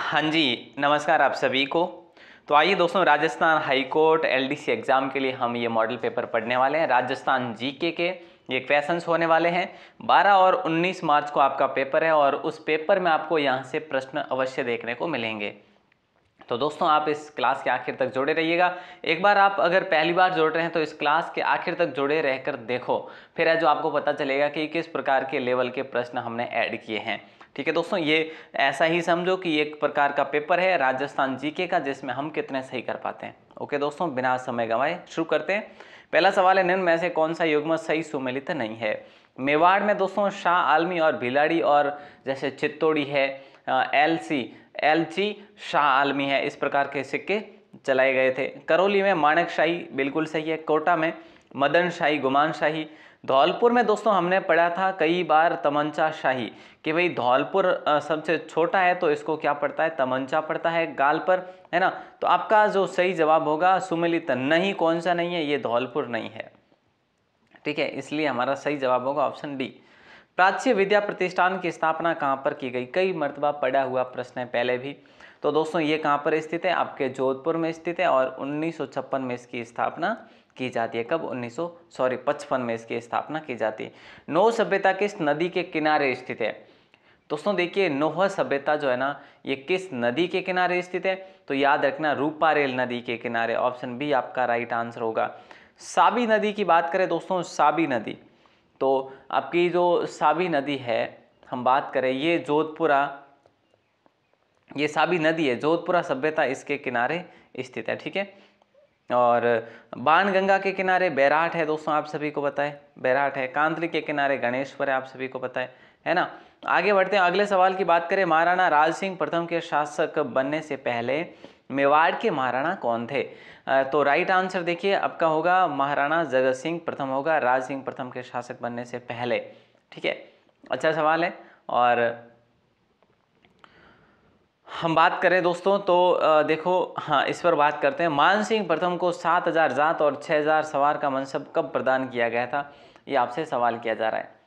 हाँ जी, नमस्कार आप सभी को। तो आइए दोस्तों, Rajasthan high court LDC exam के लिए हम ये मॉडल पेपर पढ़ने वाले हैं। राजस्थान जीके के ये क्वेश्चंस होने वाले हैं। 12 और 19 मार्च को आपका पेपर है और उस पेपर में आपको यहाँ से प्रश्न अवश्य देखने को मिलेंगे। तो दोस्तों, आप इस क्लास के आखिर तक जुड़े रहिएगा। एक बार आप अगर पहली बार जुड़ रहे हैं तो इस क्लास के आखिर तक जुड़े रहकर देखो, फिर है जो आपको पता चलेगा कि किस प्रकार के लेवल के प्रश्न हमने ऐड किए हैं। ठीक है दोस्तों, ये ऐसा ही समझो कि एक प्रकार का पेपर है राजस्थान जीके का, जिसमें हम कितने सही कर पाते हैं। ओके दोस्तों, बिना समय गंवाए शुरू करते हैं। पहला सवाल है, निम्न में से कौन सा युग्मक सही सुमेलित नहीं है। मेवाड़ में दोस्तों शाह आलमी और भिलाड़ी और जैसे चित्तौड़ी है, एलची शाह आलमी है, इस प्रकार के सिक्के चलाए गए थे। करौली में माणक शाही बिल्कुल सही है। कोटा में मदन शाही, गुमान शाही। धौलपुर में दोस्तों हमने पढ़ा था कई बार तमंचा शाही, कि भाई धौलपुर सबसे छोटा है तो इसको क्या पड़ता है, तमंचा पड़ता है गाल पर, है ना। तो आपका जो सही जवाब होगा सुमेलित नहीं, कौन सा नहीं है, ये धौलपुर नहीं है। ठीक है, इसलिए हमारा सही जवाब होगा ऑप्शन बी। प्राच्य विद्या प्रतिष्ठान की स्थापना कहाँ पर की गई, कई मर्तबा पढ़ा हुआ प्रश्न है पहले भी। तो दोस्तों ये कहाँ पर स्थित है, आपके जोधपुर में स्थित है और 1956 में इसकी स्थापना की जाती है। कब, 55 में इसकी स्थापना की जाती है। नौ सभ्यता किस नदी के किनारे स्थित है। दोस्तों देखिए, नोह सभ्यता जो है ना, ये किस नदी के किनारे स्थित है, तो याद रखना रूपारेल नदी के किनारे। ऑप्शन बी आपका राइट आंसर होगा। साबी नदी की बात करें दोस्तों, साबी नदी, तो आपकी जो साबी नदी है हम बात करें, ये जोधपुरा, ये साबी नदी है, जोधपुरा सभ्यता इसके किनारे स्थित है। ठीक है, और बाणगंगा के किनारे बैराट है दोस्तों, आप सभी को पता है बैराट है। कांतली के किनारे गणेश्वर है, आप सभी को पता है ना। आगे बढ़ते हैं, अगले सवाल की बात करें। महाराणा राज सिंह प्रथम के शासक बनने से पहले मेवाड़ के महाराणा कौन थे। तो राइट आंसर देखिए आपका होगा महाराणा जगत सिंह प्रथम होगा, राज सिंह प्रथम के शासक बनने से पहले। ठीक है, अच्छा सवाल है। और हम बात करें दोस्तों तो देखो, हाँ इस पर बात करते हैं। मान सिंह प्रथम को 7000 जात और 6000 सवार का मनसब कब प्रदान किया गया था, ये आपसे सवाल किया जा रहा है।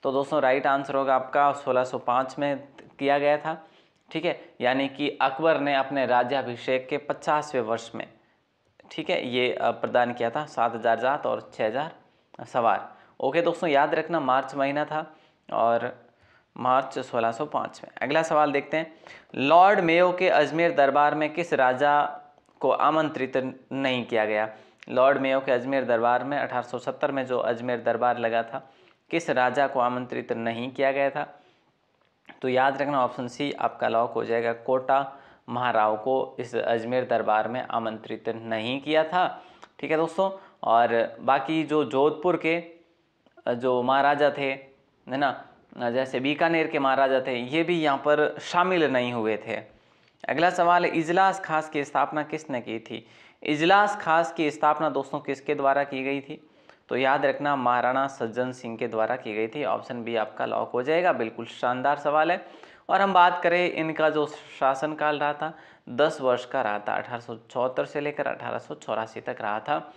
तो दोस्तों राइट आंसर होगा आपका 1605 में किया गया था। ठीक है, यानी कि अकबर ने अपने राज्याभिषेक के 50वें वर्ष में, ठीक है, ये प्रदान किया था 7000 जात और 6000 सवार। ओके दोस्तों, याद रखना मार्च महीना था और मार्च 1605 में। अगला सवाल देखते हैं। लॉर्ड मेयो के अजमेर दरबार में किस राजा को आमंत्रित नहीं किया गया। लॉर्ड मेयो के अजमेर दरबार में 1870 में जो अजमेर दरबार लगा था, किस राजा को आमंत्रित नहीं किया गया था। तो याद रखना ऑप्शन सी आपका लॉक हो जाएगा। कोटा महाराव को इस अजमेर दरबार में आमंत्रित नहीं किया था। ठीक है दोस्तों, और बाकी जो जोधपुर के जो महाराजा थे, है ना, जैसे बीकानेर के महाराजा थे, ये भी यहाँ पर शामिल नहीं हुए थे। अगला सवाल है, इजलास खास की स्थापना किसने की थी। इजलास खास की स्थापना दोस्तों किसके द्वारा की गई थी। तो याद रखना महाराणा सज्जन सिंह के द्वारा की गई थी। ऑप्शन बी आपका लॉक हो जाएगा। बिल्कुल शानदार सवाल है। और हम बात करें, इनका जो शासनकाल रहा था 10 वर्ष का रहा था, 1874 से लेकर 1884 तक रहा था।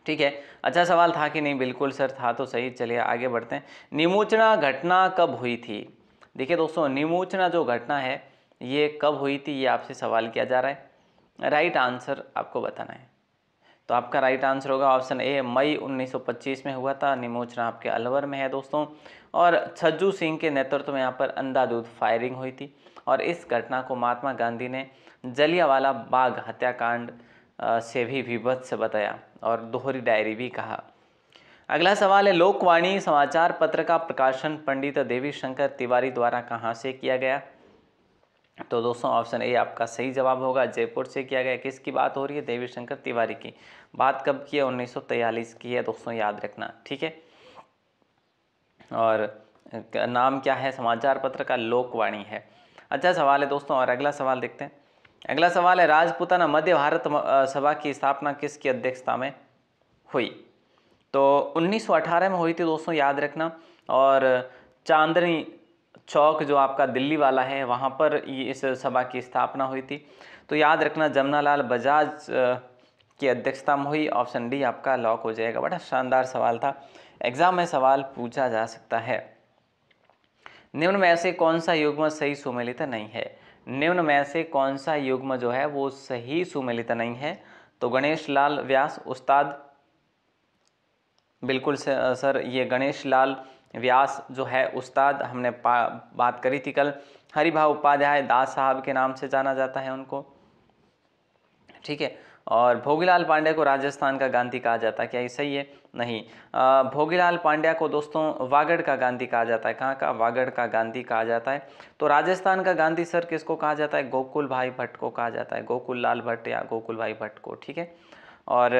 ठीक है, अच्छा सवाल था कि नहीं, बिल्कुल सर था तो सही। चलिए आगे बढ़ते हैं। निमोचना घटना कब हुई थी। देखिए दोस्तों, निमोचना जो घटना है ये कब हुई थी, ये आपसे सवाल किया जा रहा है। राइट आंसर आपको बताना है। तो आपका राइट आंसर होगा ऑप्शन ए, मई 1925 में हुआ था। निमोचना आपके अलवर में है दोस्तों। और छज्जू सिंह के नेतृत्व में यहाँ पर अंधाधुंध फायरिंग हुई थी और इस घटना को महात्मा गांधी ने जलियांवाला बाग हत्याकांड से भी विभत्स बताया और दोहरी डायरी भी कहा। अगला सवाल है, लोकवाणी समाचार पत्र का प्रकाशन पंडित देवी शंकर तिवारी द्वारा कहाँ से किया गया। तो दोस्तों ऑप्शन ए आपका सही जवाब होगा, जयपुर से किया गया। किसकी बात हो रही है, देवी शंकर तिवारी की। बात कब की है, 1943 की है दोस्तों, याद रखना। ठीक है, और नाम क्या है समाचार पत्र का, लोकवाणी है। अच्छा सवाल है दोस्तों, और अगला सवाल देखते हैं। अगला सवाल है, राजपूताना मध्य भारत सभा की स्थापना किसकी अध्यक्षता में हुई। तो 1918 में हुई थी दोस्तों, याद रखना। और चांदनी चौक जो आपका दिल्ली वाला है, वहाँ पर ये इस सभा की स्थापना हुई थी। तो याद रखना जमनालाल बजाज की अध्यक्षता में हुई। ऑप्शन डी आपका लॉक हो जाएगा। बड़ा शानदार सवाल था, एग्जाम में सवाल पूछा जा सकता है। निम्न में ऐसे कौन सा युग्म सही सुमेलित नहीं है। निम्न में से कौन सा युग्म जो है वो सही सुमेलित नहीं है? तो गणेश लाल व्यास उस्ताद, बिल्कुल सर ये गणेश लाल व्यास जो है उस्ताद, हमने बात करी थी कल। हरिभाव उपाध्याय दास साहब के नाम से जाना जाता है उनको, ठीक है। और भोगीलाल पांड्या को राजस्थान का गांधी कहा जाता है, क्या ये सही है? नहीं। भोगीलाल पांड्या को दोस्तों वागड़ का गांधी कहा जाता है। कहाँ का? वागड़ का गांधी कहा जाता है। तो राजस्थान का गांधी सर किसको कहा जाता है? गोकुल भाई भट्ट को कहा जाता है, गोकुल लाल भट्ट या गोकुल भाई भट्ट को, ठीक है। और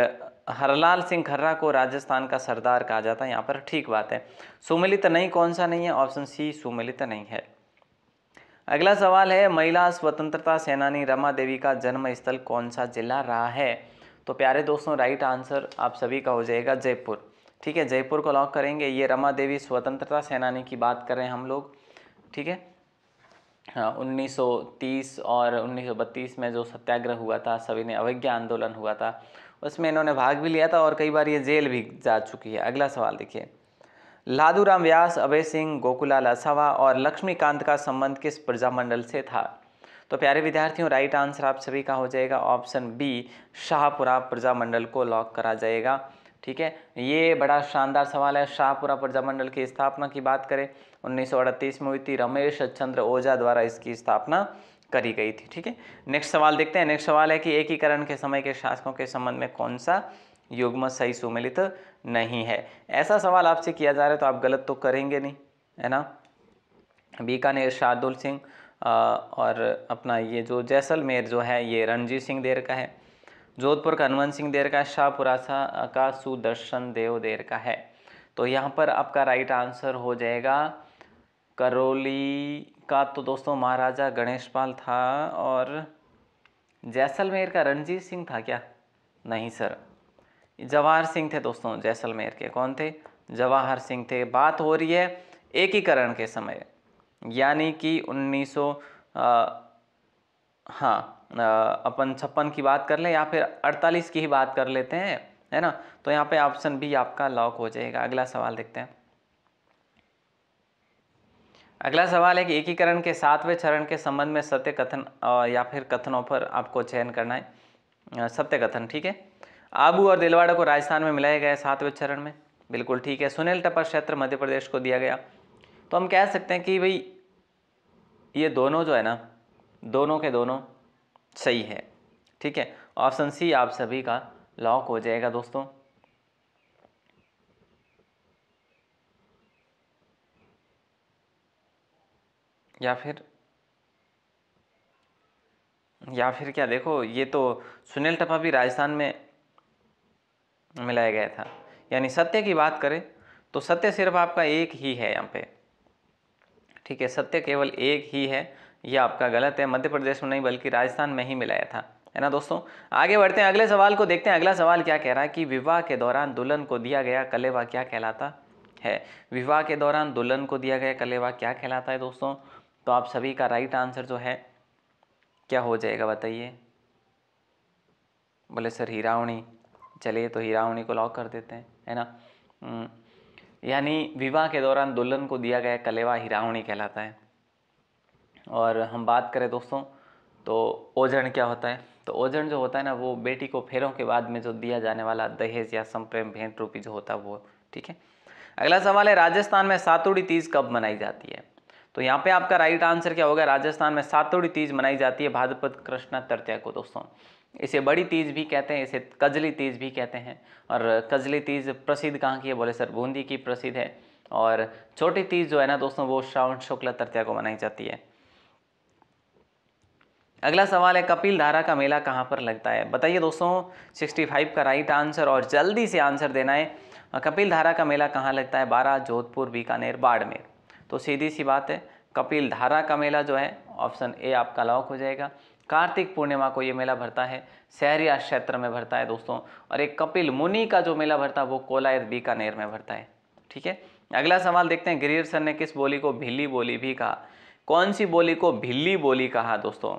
हरलाल सिंह खर्रा को राजस्थान का सरदार कहा जाता है, यहाँ पर ठीक बात है। सुमेलित नहीं कौन सा नहीं है? ऑप्शन सी सुमेलित नहीं है। अगला सवाल है, महिला स्वतंत्रता सेनानी रमा देवी का जन्म स्थल कौन सा जिला रहा है? तो प्यारे दोस्तों राइट आंसर आप सभी का हो जाएगा जयपुर, ठीक है। जयपुर को लॉक करेंगे। ये रमा देवी स्वतंत्रता सेनानी की बात कर रहे हैं हम लोग, ठीक है। हाँ, 1930 और 1932 में जो सत्याग्रह हुआ था, सविनय अवज्ञा आंदोलन हुआ था, उसमें इन्होंने भाग भी लिया था और कई बार ये जेल भी जा चुकी है। अगला सवाल देखिए, लादूराम व्यास, अभय सिंह, गोकुलाल असावा और लक्ष्मीकांत का संबंध किस प्रजामंडल से था? तो प्यारे विद्यार्थियों राइट आंसर आप सभी का हो जाएगा ऑप्शन बी, शाहपुरा प्रजामंडल को लॉक करा जाएगा, ठीक है। ये बड़ा शानदार सवाल है। शाहपुरा प्रजामंडल की स्थापना की बात करें 1938 में हुई थी, रमेश चंद्र ओझा द्वारा इसकी स्थापना करी गई थी, ठीक है। नेक्स्ट सवाल देखते हैं। नेक्स्ट सवाल है कि एकीकरण के समय के शासकों के संबंध में कौन सा युग्म सही सुमेलित नहीं है? ऐसा सवाल आपसे किया जा रहा है तो आप गलत तो करेंगे नहीं, है ना। बीकानेर शार्दुल सिंह और अपना ये जो जैसलमेर जो है ये रणजीत सिंह देर का है, जोधपुर का हनुमंत सिंह देर का, शाहपुरा का सुदर्शन देव देर का है। तो यहाँ पर आपका राइट आंसर हो जाएगा करौली का तो दोस्तों महाराजा गणेशपाल था, और जैसलमेर का रणजीत सिंह था क्या? नहीं सर, जवाहर सिंह थे दोस्तों जैसलमेर के। कौन थे? जवाहर सिंह थे। बात हो रही है एकीकरण के समय, यानी कि 1900 अपन 56 की बात कर लें या फिर 48 की ही बात कर लेते हैं, है ना। तो यहाँ पे ऑप्शन बी आपका लॉक हो जाएगा। अगला सवाल देखते हैं। अगला सवाल है कि एकीकरण के 7वें चरण के संबंध में सत्य कथन या फिर कथनों पर आपको चयन करना है। सत्य कथन, ठीक है। आबू और दिलवाड़ा को राजस्थान में मिलाया गया 7वें चरण में, बिल्कुल ठीक है। सुनील टप्पर क्षेत्र मध्य प्रदेश को दिया गया। तो हम कह सकते हैं कि भाई ये दोनों जो है ना, दोनों के दोनों सही है, ठीक है। ऑप्शन सी आप सभी का लॉक हो जाएगा दोस्तों। या फिर क्या, देखो ये तो सुनील टप्पा भी राजस्थान में मिलाया गया था। यानी सत्य की बात करें तो सत्य सिर्फ आपका एक ही है यहाँ पे, ठीक है। सत्य केवल एक ही है, यह आपका गलत है। मध्य प्रदेश में नहीं बल्कि राजस्थान में ही मिलाया था, है ना दोस्तों। आगे बढ़ते हैं, अगले सवाल को देखते हैं। अगला सवाल क्या कह रहा है कि विवाह के दौरान दुल्हन को दिया गया कलेवा क्या कहलाता है? विवाह के दौरान दुल्हन को दिया गया कलेवा क्या कहलाता है दोस्तों? तो आप सभी का राइट आंसर जो है क्या हो जाएगा बताइए? बोले सर हिरावणी। चलिए तो हिरावणी को लॉक कर देते हैं, है ना। यानी विवाह के दौरान दुल्हन को दिया गया कलेवा हिरावणी कहलाता है। और हम बात करें दोस्तों तो ओजण क्या होता है? तो ओजण जो होता है ना, वो बेटी को फेरों के बाद में जो दिया जाने वाला दहेज या संप्रेम भेंट रूपी जो होता है वो, ठीक है। अगला सवाल है, राजस्थान में सातुड़ी तीज कब मनाई जाती है? तो यहाँ पे आपका राइट आंसर क्या होगा? राजस्थान में सातुड़ी तीज मनाई जाती है भाद्रपद कृष्ण तृतीया को दोस्तों। इसे बड़ी तीज भी कहते हैं, इसे कजली तीज भी कहते हैं। और कजली तीज प्रसिद्ध कहाँ की है? बोले सर बूंदी की प्रसिद्ध है। और छोटी तीज जो है ना दोस्तों वो श्रावण शुक्ल तृतीया को मनाई जाती है। अगला सवाल है, कपिल धारा का मेला कहाँ पर लगता है? बताइए दोस्तों 65 का राइट आंसर, और जल्दी से आंसर देना है। कपिल धारा का मेला कहाँ लगता है? बारां, जोधपुर, बीकानेर, बाड़मेर। तो सीधी सी बात है, कपिल धारा का मेला जो है ऑप्शन ए आपका लॉक हो जाएगा। कार्तिक पूर्णिमा को ये मेला भरता है, शहरिया क्षेत्र में भरता है दोस्तों। और एक कपिल मुनि का जो मेला भरता है वो कोलायत बीकानेर में भरता है, ठीक है। अगला सवाल देखते हैं, गिरियर सर ने किस बोली को भिल्ली बोली भी कहा? कौन सी बोली को भिल्ली बोली कहा दोस्तों?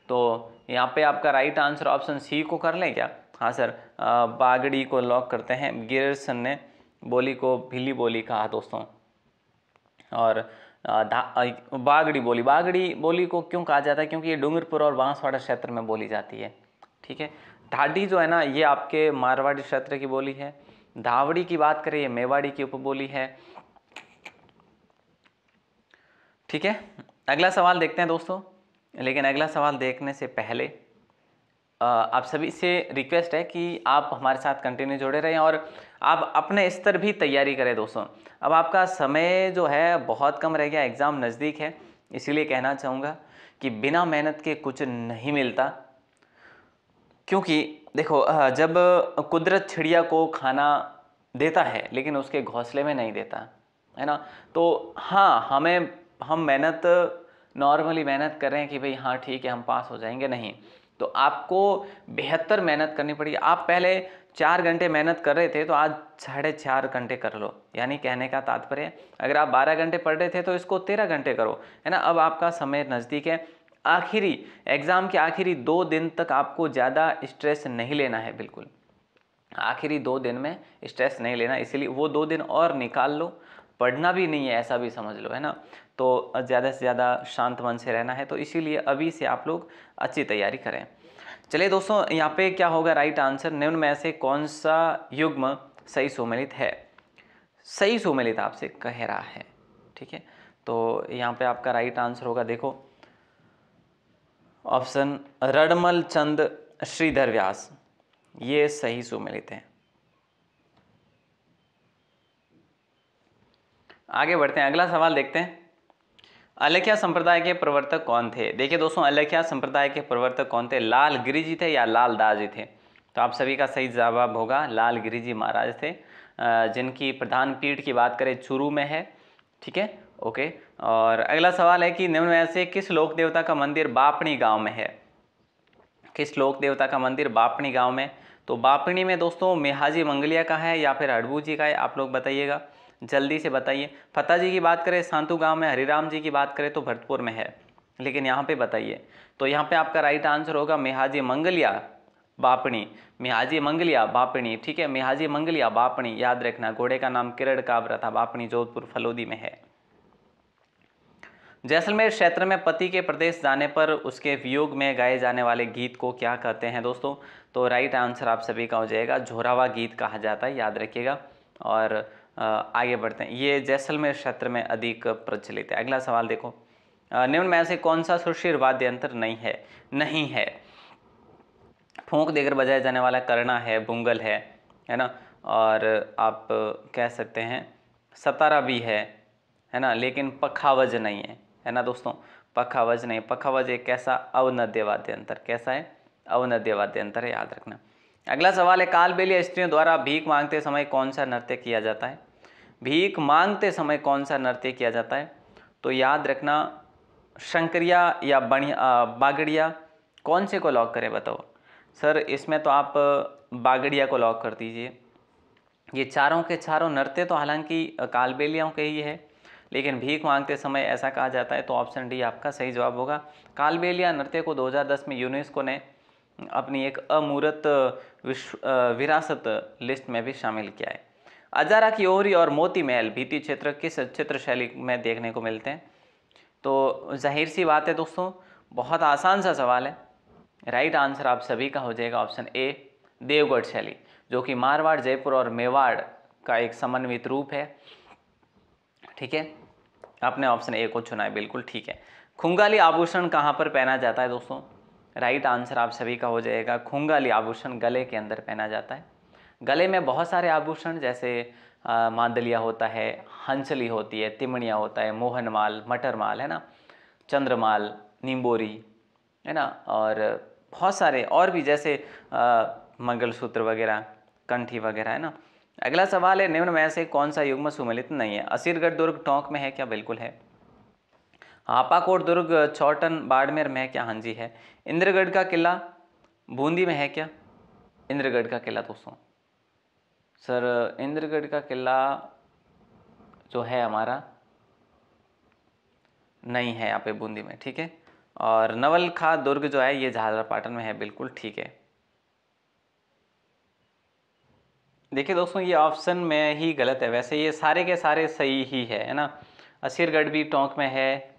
तो यहाँ पे आपका राइट आंसर ऑप्शन सी को कर लें क्या? हाँ सर, बागड़ी को लॉक करते हैं। गिरियर सर ने बोली को भिल्ली बोली कहा दोस्तों। और बागड़ी बोली को क्यों कहा जाता है, क्योंकि ये डूंगरपुर और बांसवाड़ा क्षेत्र में बोली जाती है। ठीक है, ढाडी जो है ना ये आपके मारवाड़ी क्षेत्र की बोली है। धावड़ी की बात करें ये मेवाड़ी की उपबोली है। ठीक है, अगला सवाल देखते हैं दोस्तों, लेकिन अगला सवाल देखने से पहले आप सभी से रिक्वेस्ट है कि आप हमारे साथ कंटिन्यू जुड़े रहें और आप अपने स्तर भी तैयारी करें दोस्तों। अब आपका समय जो है बहुत कम रह गया, एग्ज़ाम नज़दीक है, इसीलिए कहना चाहूँगा कि बिना मेहनत के कुछ नहीं मिलता। क्योंकि देखो जब कुदरत चिड़िया को खाना देता है लेकिन उसके घोंसले में नहीं देता है ना, तो हाँ हम मेहनत नॉर्मली मेहनत कर रहे हैं कि भाई हाँ ठीक है हम पास हो जाएंगे, नहीं, तो आपको बेहतर मेहनत करनी पड़ी। आप पहले 4 घंटे मेहनत कर रहे थे तो आज 4.5 घंटे कर लो, यानी कहने का तात्पर्य अगर आप 12 घंटे पढ़ रहे थे तो इसको 13 घंटे करो, है ना। अब आपका समय नज़दीक है, आखिरी एग्ज़ाम के आखिरी 2 दिन तक आपको ज़्यादा स्ट्रेस नहीं लेना है, बिल्कुल आखिरी 2 दिन में स्ट्रेस नहीं लेना, इसीलिए वो 2 दिन और निकाल लो। पढ़ना भी नहीं है ऐसा भी समझ लो, है ना, तो ज़्यादा से ज़्यादा शांत मन से रहना है, तो इसीलिए अभी से आप लोग अच्छी तैयारी करें। चलिए दोस्तों, यहाँ पे क्या होगा राइट आंसर, निम्न में से कौन सा युग्म सही सुमेलित है। सही सुमेलित आपसे कह रहा है, ठीक है, तो यहाँ पे आपका राइट आंसर होगा, देखो ऑप्शन रडमल चंद श्रीधर व्यास, ये सही सुमेलित है। आगे बढ़ते हैं, अगला सवाल देखते हैं। अलेख्या संप्रदाय के प्रवर्तक कौन थे। देखिए दोस्तों, अलेख्या संप्रदाय के प्रवर्तक कौन थे, लाल गिरी जी थे या लाल दास जी थे। तो आप सभी का सही जवाब होगा लाल गिरी जी महाराज थे, जिनकी प्रधान पीठ की बात करें चूरू में है। ठीक है, ओके। और अगला सवाल है कि निम्न में से किस लोक देवता का मंदिर बापणी गांव में है। किस लोक देवता का मंदिर बापणी गांव में। तो बापणी में दोस्तों मेहाजी मंगलिया का है या फिर हड़बू जी का है, आप लोग बताइएगा, जल्दी से बताइए। फता जी की बात करें सांतु गांव में, हरिराम जी की बात करें तो भरतपुर में है, लेकिन यहाँ पे बताइए। तो यहाँ पे आपका राइट आंसर होगा मेहाजी मंगलिया बापणी, मेहाजी मंगलिया बापणी। ठीक है, मेहाजी मंगलिया बापणी याद रखना। घोड़े का नाम किरण काबरा था, बापणी जोधपुर फलोदी में है। जैसलमेर क्षेत्र में पति के प्रदेश जाने पर उसके वियोग में गाए जाने वाले गीत को क्या कहते हैं दोस्तों। तो राइट आंसर आप सभी का हो जाएगा झोरावा गीत कहा जाता है, याद रखिएगा। और आगे बढ़ते हैं, ये जैसलमेर क्षेत्र में अधिक प्रचलित है। अगला सवाल देखो, निम्न में से कौन सा सुरशीर वाद्य यंत्र नहीं है। फूंक देकर बजाया जाने वाला करना है, बुंगल है ना, और आप कह सकते हैं सतारा भी है ना, लेकिन पखावज नहीं है ना दोस्तों, पखावज नहीं। पखावज एक कैसा अवनद्य वाद्य यंत्र, कैसा है, अवनद्य वाद्य यंत्र है, याद रखना। अगला सवाल है कालबेलिया स्त्रियों द्वारा भीख मांगते समय कौन सा नृत्य किया जाता है। भीख मांगते समय कौन सा नृत्य किया जाता है। तो याद रखना शंकरिया या बागड़िया, कौन से को लॉक करें बताओ। सर इसमें तो आप बागड़िया को लॉक कर दीजिए। ये चारों के चारों नृत्य तो हालांकि कालबेलियाओं के ही है, लेकिन भीख मांगते समय ऐसा कहा जाता है, तो ऑप्शन डी आपका सही जवाब होगा। कालबेलिया नृत्य को 2010 में यूनेस्को ने अपनी एक अमूर्त विरासत लिस्ट में भी शामिल किया है। अजारा की ओहरी और मोती महल भित्ति क्षेत्र किस चित्र शैली में देखने को मिलते हैं। तो जाहिर सी बात है दोस्तों, बहुत आसान सा सवाल है, राइट आंसर आप सभी का हो जाएगा ऑप्शन ए देवगढ़ शैली, जो कि मारवाड़, जयपुर और मेवाड़ का एक समन्वित रूप है। ठीक है, आपने ऑप्शन ए को चुना है, बिल्कुल ठीक है। खुंगाली आभूषण कहाँ पर पहना जाता है दोस्तों। राइट आंसर आप सभी का हो जाएगा खुंगाली आभूषण गले के अंदर पहना जाता है। गले में बहुत सारे आभूषण जैसे मांदलिया होता है, हंसली होती है, तिमड़िया होता है, मोहनमाल, मटरमाल है ना, चंद्रमाल, निम्बोरी है ना, और बहुत सारे और भी जैसे मंगलसूत्र वगैरह, कंठी वगैरह है ना। अगला सवाल है निम्न में से कौन सा युग्म सुमेलित नहीं है। असीरगढ़ दुर्ग टोंक में है क्या, बिल्कुल है। हापाकोट दुर्ग चौटन बाड़मेर में है क्या, हाँ जी है। इंद्रगढ़ का किला बूंदी में है क्या। इंद्रगढ़ का किला दोस्तों, सर इंद्रगढ़ का किला जो है हमारा नहीं है यहाँ पे बूंदी में, ठीक है। और नवलखा दुर्ग जो है ये झालरापाटन में है, बिल्कुल ठीक है। देखिए दोस्तों, ये ऑप्शन में ही गलत है, वैसे ये सारे के सारे सही ही है ना। असीरगढ़ भी टोंक में है,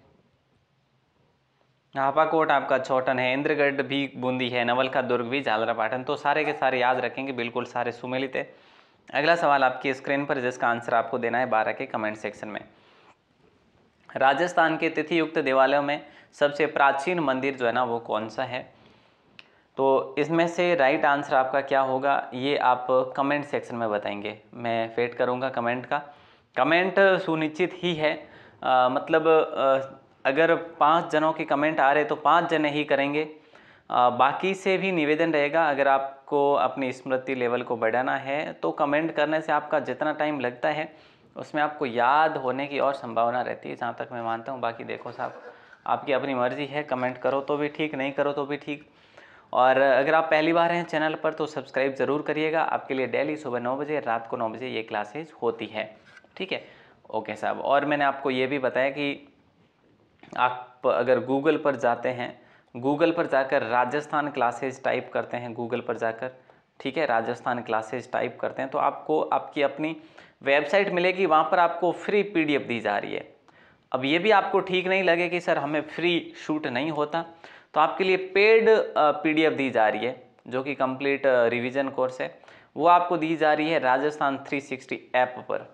हापाकोट आपका छोटन है, इंद्रगढ़ भी बूंदी है, नवल का दुर्ग भी झालरापाटन। तो सारे के सारे याद रखेंगे, बिल्कुल सारे सुमेलित है। अगला सवाल आपकी स्क्रीन पर, जिसका आंसर आपको देना है 12 के कमेंट सेक्शन में। राजस्थान के तिथि युक्त देवालयों में सबसे प्राचीन मंदिर जो है ना वो कौन सा है? तो इसमें से राइट आंसर आपका क्या होगा ये आप कमेंट सेक्शन में बताएंगे। मैं वेट करूंगा कमेंट का। कमेंट सुनिश्चित ही है, मतलब अगर 5 जनों के कमेंट आ रहे तो 5 जने ही करेंगे। बाकी से भी निवेदन रहेगा, अगर आपको अपनी स्मृति लेवल को बढ़ाना है तो कमेंट करने से आपका जितना टाइम लगता है उसमें आपको याद होने की और संभावना रहती है, जहाँ तक मैं मानता हूँ। बाकी देखो साहब, आपकी अपनी मर्जी है, कमेंट करो तो भी ठीक, नहीं करो तो भी ठीक। और अगर आप पहली बार हैं चैनल पर तो सब्सक्राइब ज़रूर करिएगा। आपके लिए डेली सुबह 9 बजे, रात को 9 बजे ये क्लासेज होती है, ठीक है। ओके साहब, और मैंने आपको ये भी बताया कि आप अगर गूगल पर जाते हैं, गूगल पर जाकर राजस्थान क्लासेज टाइप करते हैं, गूगल पर जाकर, ठीक है, राजस्थान क्लासेज टाइप करते हैं तो आपको आपकी अपनी वेबसाइट मिलेगी, वहाँ पर आपको फ्री PDF दी जा रही है। अब ये भी आपको ठीक नहीं लगे कि सर हमें फ्री शूट नहीं होता, तो आपके लिए पेड PDF दी जा रही है, जो कि कंप्लीट रिवीजन कोर्स है। वो आपको दी जा रही है राजस्थान 360 ऐप पर,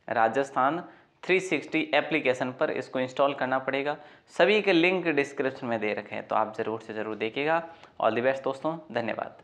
राजस्थान 360 एप्लीकेशन पर इसको इंस्टॉल करना पड़ेगा। सभी के लिंक डिस्क्रिप्शन में दे रखे हैं, तो आप ज़रूर से ज़रूर देखिएगा। ऑल द बेस्ट दोस्तों, धन्यवाद।